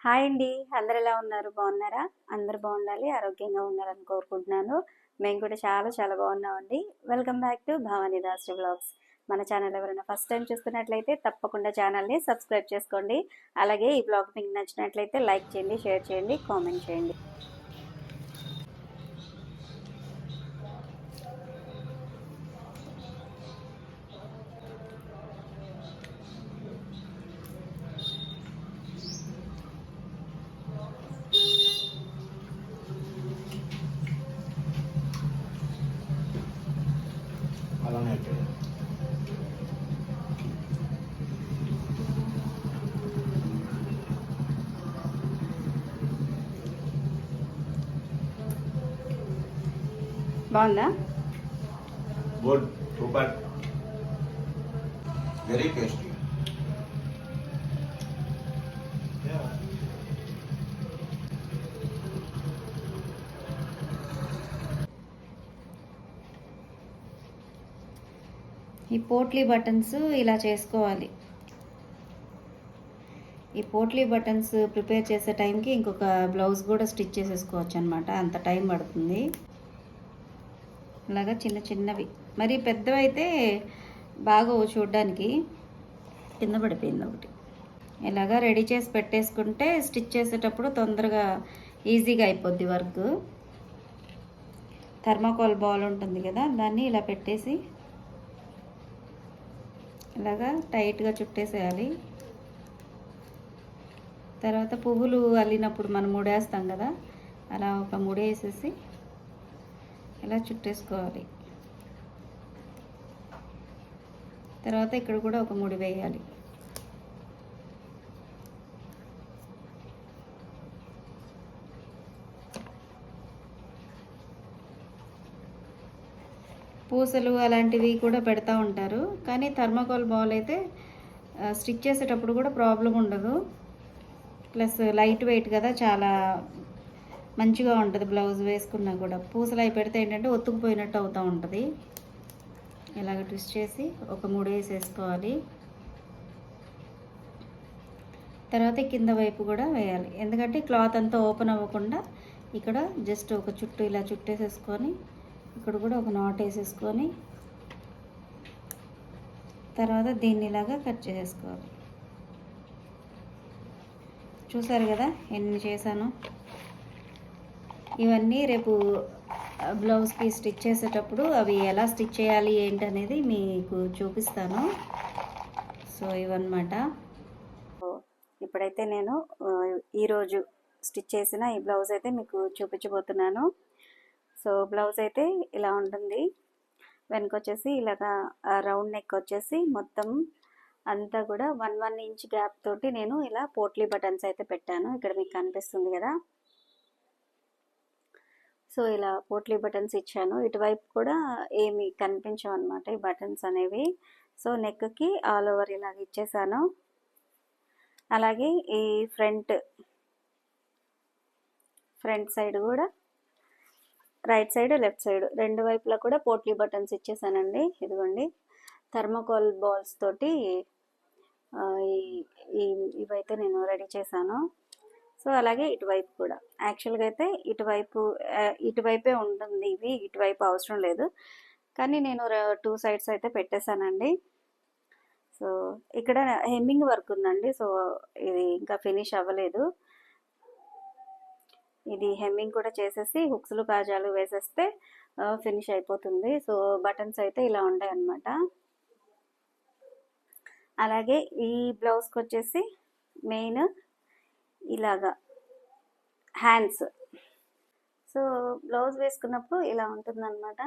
Hi అండి. అందరు ఎలా ఉన్నారు? బాగున్నారా? అందరూ బాగుండాలి, ఆరోగ్యంగా ఉండాలని కోరుకుంటున్నాను. మేము కూడా చాలా చాలా బాగున్నామండి. Welcome back to Bhavani Das vlogs. మన ఛానల్ ఎవరైనా ఫస్ట్ టైం చూస్తున్నట్లయితే తప్పకుండా ఛానల్ని సబ్స్క్రైబ్ చేసుకోండి. అలాగే ఈ బ్లాగ్ మీకు నచ్చినట్లయితే లైక్ చేయండి, షేర్ చేయండి, కామెంట్ చేయండి. అలానే అయిపోయింది. బాగుందా? Good, super, very tasty. ఈ పోట్లీ బటన్స్ ఇలా చేసుకోవాలి. ఈ పోట్లీ బటన్స్ ప్రిపేర్ చేసే టైంకి ఇంకొక బ్లౌజ్ కూడా స్టిచ్ చేసేసుకోవచ్చు అనమాట. అంత టైం పడుతుంది. ఇలాగా చిన్న చిన్నవి, మరి పెద్దవైతే బాగా చూడడానికి. కింద పడిపోయింది ఒకటి. ఇలాగా రెడీ చేసి పెట్టేసుకుంటే స్టిచ్ చేసేటప్పుడు తొందరగా ఈజీగా అయిపోద్ది వర్క్. థర్మాకోల్ బాల్ ఉంటుంది కదా, దాన్ని ఇలా పెట్టేసి ఇలాగా టైట్గా చుట్టేసేయాలి. తర్వాత పువ్వులు అల్లినప్పుడు మనం ముడేస్తాం కదా, అలా ఒక ముడేసేసి ఇలా చుట్టేసుకోవాలి. తర్వాత ఇక్కడ కూడా ఒక ముడి వేయాలి. పూసలు అలాంటివి కూడా పెడతా ఉంటారు, కానీ థర్మాకోల్ బాల్ అయితే స్టిచ్ చేసేటప్పుడు కూడా ప్రాబ్లం ఉండదు. ప్లస్ లైట్ వెయిట్ కదా, చాలా మంచిగా ఉంటుంది బ్లౌజ్ వేసుకున్నా కూడా. పూసలు అవి పెడితే ఏంటంటే ఒత్తుకుపోయినట్టు అవుతూ ఉంటుంది. ఇలాగ ట్విస్ట్ చేసి ఒక మూడు వేసేసుకోవాలి. తర్వాత కింద వైపు కూడా వేయాలి, ఎందుకంటే క్లాత్ అంతా ఓపెన్ అవ్వకుండా ఇక్కడ జస్ట్ ఒక చుట్టూ ఇలా చుట్టేసేసుకొని ఇక్కడ కూడా ఒక నాట్ వేసేసుకొని తర్వాత దీన్ని ఇలాగా కట్ చేసేసుకోవాలి. చూసారు కదా ఎన్ని చేశాను. ఇవన్నీ రేపు బ్లౌజ్కి స్టిచ్ చేసేటప్పుడు అవి ఎలా స్టిచ్ చేయాలి ఏంటనేది మీకు చూపిస్తాను. సో ఇవన్నమాట. ఇప్పుడైతే నేను ఈరోజు స్టిచ్ చేసిన ఈ బ్లౌజ్ అయితే మీకు చూపించబోతున్నాను. సో బ్లౌజ్ అయితే ఇలా ఉంటుంది. వెనక వచ్చేసి ఇలాగా రౌండ్ నెక్ వచ్చేసి మొత్తం అంతా కూడా 1 ఇంచ్ గ్యాప్ తోటి నేను ఇలా పోట్లీ బటన్స్ అయితే పెట్టాను. ఇక్కడ మీకు కనిపిస్తుంది కదా. సో ఇలా పోట్లీ బటన్స్ ఇచ్చాను. ఇటువైపు కూడా ఏమి కనిపించవు అనమాట ఈ బటన్స్ అనేవి. సో నెక్కి ఆల్ ఓవర్ ఇలాగ ఇచ్చేసాను. అలాగే ఈ ఫ్రంట్ సైడ్ కూడా రైట్ సైడ్ లెఫ్ట్ సైడ్ రెండు వైపులా కూడా పోట్లీ బటన్స్ ఇచ్చేసానండి. ఇదిగోండి థర్మాకోల్ బాల్స్ తోటి ఇవైతే నేను రెడీ చేశాను. సో అలాగే ఇటువైపు కూడా యాక్చువల్గా అయితే ఇటువైపే ఉంటుంది. ఇటువైపు అవసరం లేదు, కానీ నేను 2 సైడ్స్ అయితే పెట్టేశానండి. సో ఇక్కడ హెమ్మింగ్ వర్క్ ఉందండి. సో ఇది ఇంకా ఫినిష్ అవ్వలేదు. ఇది హెమ్మింగ్ కూడా చేసేసి హుక్స్లు కాజాలు వేసేస్తే ఫినిష్ అయిపోతుంది. సో బటన్స్ అయితే ఇలా ఉంటాయి అన్నమాట. అలాగే ఈ బ్లౌజ్కి వచ్చేసి మెయిన్ ఇలాగా హ్యాండ్స్. సో బ్లౌజ్ వేసుకున్నప్పుడు ఇలా ఉంటుందన్నమాట.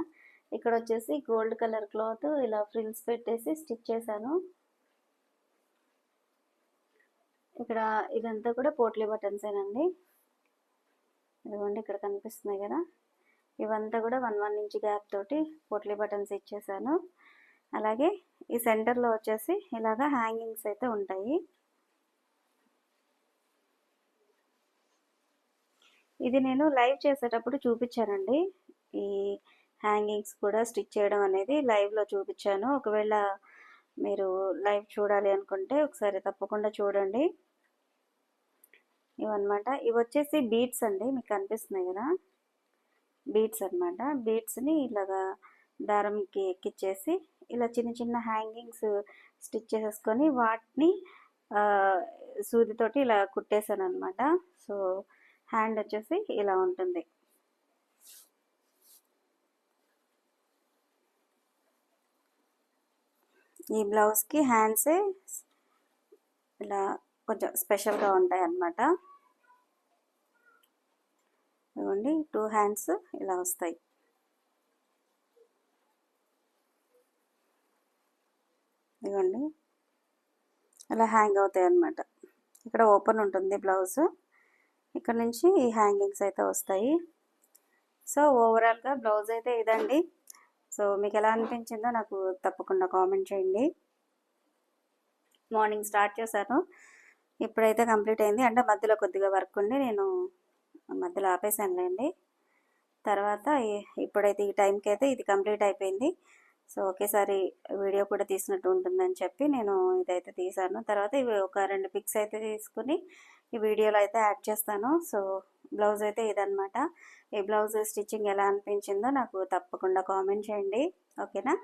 ఇక్కడ వచ్చేసి గోల్డ్ కలర్ క్లాత్ ఇలా ఫ్రిల్స్ పెట్టేసి స్టిచ్ చేశాను. ఇక్కడ ఇదంతా కూడా పోట్లీ బటన్సేనండి. ఇదిగోండి ఇక్కడ కనిపిస్తున్నాయి కదా, ఇవంతా కూడా 1 ఇంచ్ గ్యాప్ తోటి పోట్లీ బటన్స్ ఇచ్చేసాను. అలాగే ఈ సెంటర్లో వచ్చేసి ఇలాగా హ్యాంగింగ్స్ అయితే ఉంటాయి. ఇది నేను లైవ్ చేసేటప్పుడు చూపించానండి. ఈ హ్యాంగింగ్స్ కూడా స్టిచ్ చేయడం అనేది లైవ్లో చూపించాను. ఒకవేళ మీరు లైవ్ చూడాలి అనుకుంటే ఒకసారి తప్పకుండా చూడండి. ఇవన్నమాట. ఇవి వచ్చేసి బీడ్స్ అండి, మీకు కనిపిస్తున్నాయి కదా, బీడ్స్ అన్నమాట. బీడ్స్ని ఇలాగా దారంకి ఎక్కిచ్చేసి ఇలా చిన్న చిన్న హ్యాంగింగ్స్ స్టిచ్ చేసేసుకొని వాటిని సూదితోటి ఇలా కుట్టేసాను అనమాట. సో హ్యాండ్ వచ్చేసి ఇలా ఉంటుంది. ఈ బ్లౌజ్కి హ్యాండ్సే ఇలా కొంచెం స్పెషల్గా ఉంటాయి అన్నమాట. ఇదిగోండి 2 హ్యాండ్స్ ఇలా వస్తాయి. ఇదిగోండి ఇలా హ్యాంగ్ అవుతాయి అన్నమాట. ఇక్కడ ఓపెన్ ఉంటుంది బ్లౌజ్, ఇక్కడ నుంచి ఈ హ్యాంగింగ్స్ అయితే వస్తాయి. సో ఓవరాల్గా బ్లౌజ్ అయితే ఇదండి. సో మీకు ఎలా అనిపించిందో నాకు తప్పకుండా కామెంట్ చేయండి. మార్నింగ్ స్టార్ట్ చేశాను, ఇప్పుడైతే కంప్లీట్ అయింది. అంటే మధ్యలో కొద్దిగా వర్క్ ఉండి నేను మధ్యలో ఆపేసానులేండి. తర్వాత ఇప్పుడైతే ఈ టైంకి అయితే ఇది కంప్లీట్ అయిపోయింది. సో ఒకేసారి వీడియో కూడా తీసినట్టు ఉంటుందని చెప్పి నేను ఇదైతే తీసాను. తర్వాత ఇవి ఒక 2 పిక్స్ అయితే తీసుకుని ఈ వీడియోలో అయితే యాడ్ చేస్తాను. సో బ్లౌజ్ అయితే ఇదన్నమాట. ఈ బ్లౌజ్ స్టిచ్చింగ్ ఎలా అనిపించిందో నాకు తప్పకుండా కామెంట్ చేయండి, ఓకేనా.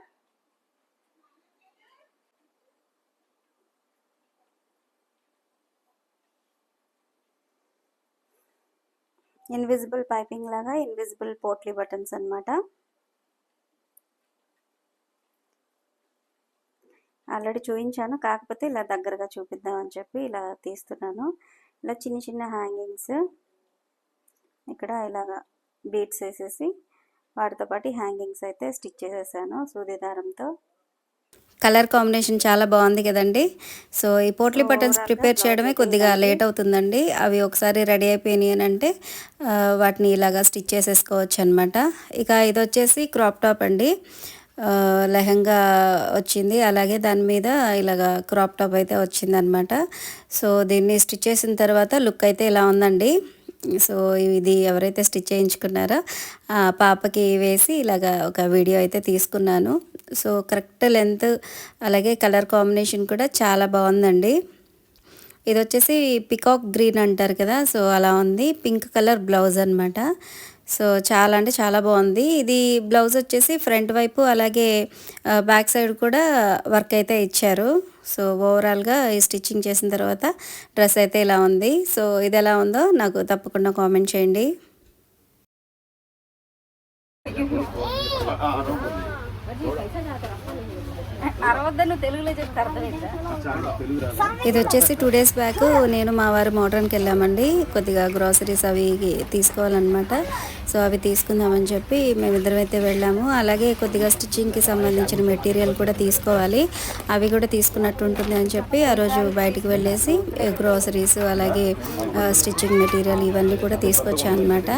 ఇన్విజిబుల్ పైపింగ్ లాగా ఇన్విజిబుల్ పోట్లీ బటన్స్ అన్నమాట. ఆల్రెడీ చూపించాను, కాకపోతే ఇలా దగ్గరగా చూపిద్దామని చెప్పి ఇలా తీస్తున్నాను. ఇలా చిన్న చిన్న హ్యాంగింగ్స్ ఇక్కడ ఇలాగా బీడ్స్ వేసేసి వాటితో పాటు హ్యాంగింగ్స్ అయితే స్టిచ్ చేసేసాను సూది దారంతో. కలర్ కాంబినేషన్ చాలా బాగుంది కదండి. సో ఈ పోట్లీ బటన్స్ ప్రిపేర్ చేయడమే కొద్దిగా లేట్ అవుతుందండి. అవి ఒకసారి రెడీ అయిపోయినాయి అని అంటే వాటిని ఇలాగా స్టిచ్ చేసేసుకోవచ్చు అనమాట. ఇక ఇది వచ్చేసి క్రాప్ టాప్ అండి, లెహంగా వచ్చింది, అలాగే దాని మీద ఇలాగా క్రాప్ టాప్ అయితే వచ్చిందనమాట. సో దీన్ని స్టిచ్ చేసిన తర్వాత లుక్ అయితే ఇలా ఉందండి. సో ఇది ఎవరైతే స్టిచ్ చేయించుకున్నారో ఆ పాపకి వేసి ఇలాగా ఒక వీడియో అయితే తీసుకున్నాను. సో కరెక్ట్ లెంత్ అలాగే కలర్ కాంబినేషన్ కూడా చాలా బాగుందండి. ఇది వచ్చేసి పికాక్ గ్రీన్ అంటారు కదా, సో అలా ఉంది. పింక్ కలర్ బ్లౌజ్ అనమాట. సో చాలా అంటే చాలా బాగుంది. ఇది బ్లౌజ్ వచ్చేసి ఫ్రంట్ వైపు అలాగే బ్యాక్ సైడ్ కూడా వర్క్ అయితే ఇచ్చారు. సో ఓవరాల్గా ఈ స్టిచ్చింగ్ చేసిన తర్వాత డ్రెస్ అయితే ఇలా ఉంది. సో ఇది ఎలా ఉందో నాకు తప్పకుండా కామెంట్ చేయండి. ఇది వచ్చేసి 2 days బ్యాక్ నేను మా వారు మోడ్రన్కి వెళ్ళామండి. కొద్దిగా గ్రాసరీస్ అవి తీసుకోవాలన్నమాట. సో అవి తీసుకుందామని చెప్పి మేమిద్దరం అయితే వెళ్ళాము. అలాగే కొద్దిగా స్టిచ్చింగ్కి సంబంధించిన మెటీరియల్ కూడా తీసుకోవాలి, అవి కూడా తీసుకున్నట్టు ఉంటుంది అని చెప్పి ఆ రోజు బయటికి వెళ్ళేసి గ్రాసరీస్ అలాగే స్టిచ్చింగ్ మెటీరియల్ ఇవన్నీ కూడా తీసుకొచ్చాను అనమాట.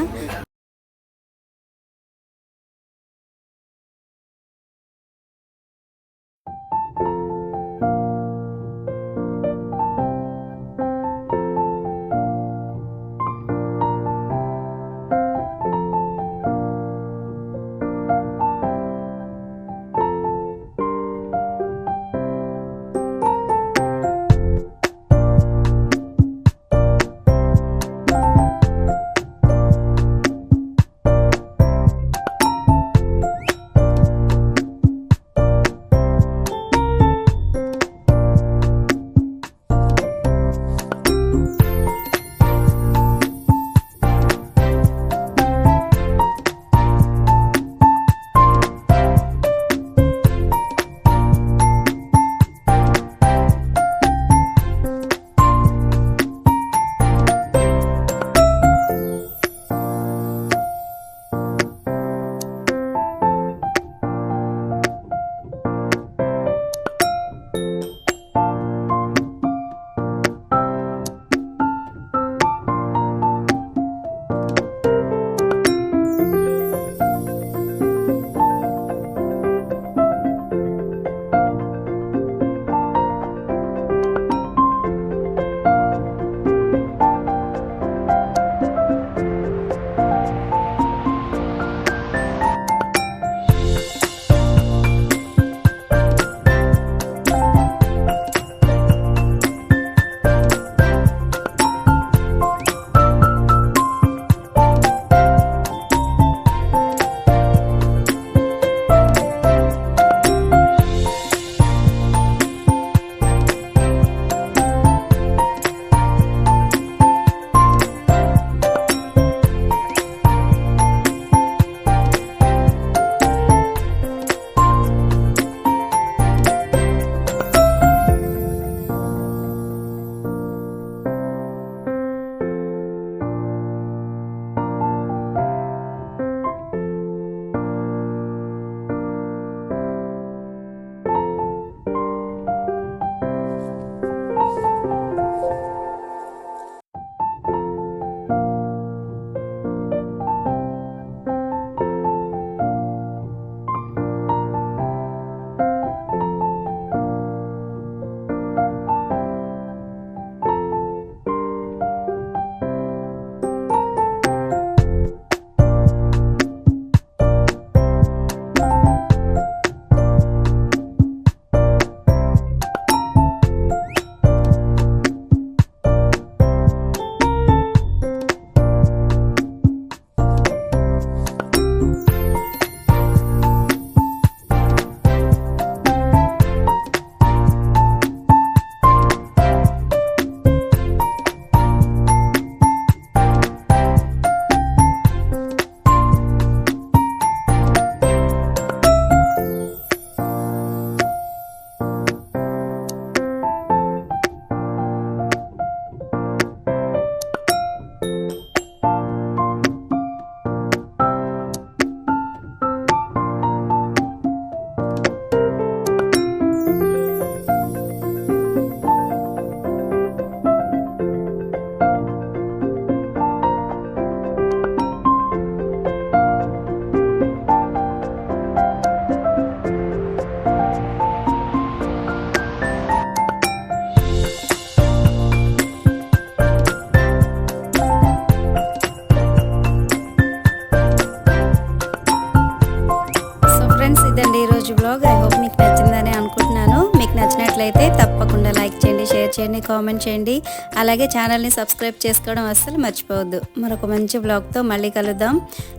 నచ్చినట్లయితే తప్పకుండా లైక్ చేయండి, షేర్ చేయండి, కామెంట్ చేయండి. అలాగే ఛానల్ని సబ్స్క్రైబ్ చేసుకోవడం అస్సలు మర్చిపోవద్దు. మరొక మంచి బ్లాగ్తో మళ్ళీ కలుద్దాం.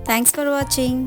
Thanks for watching.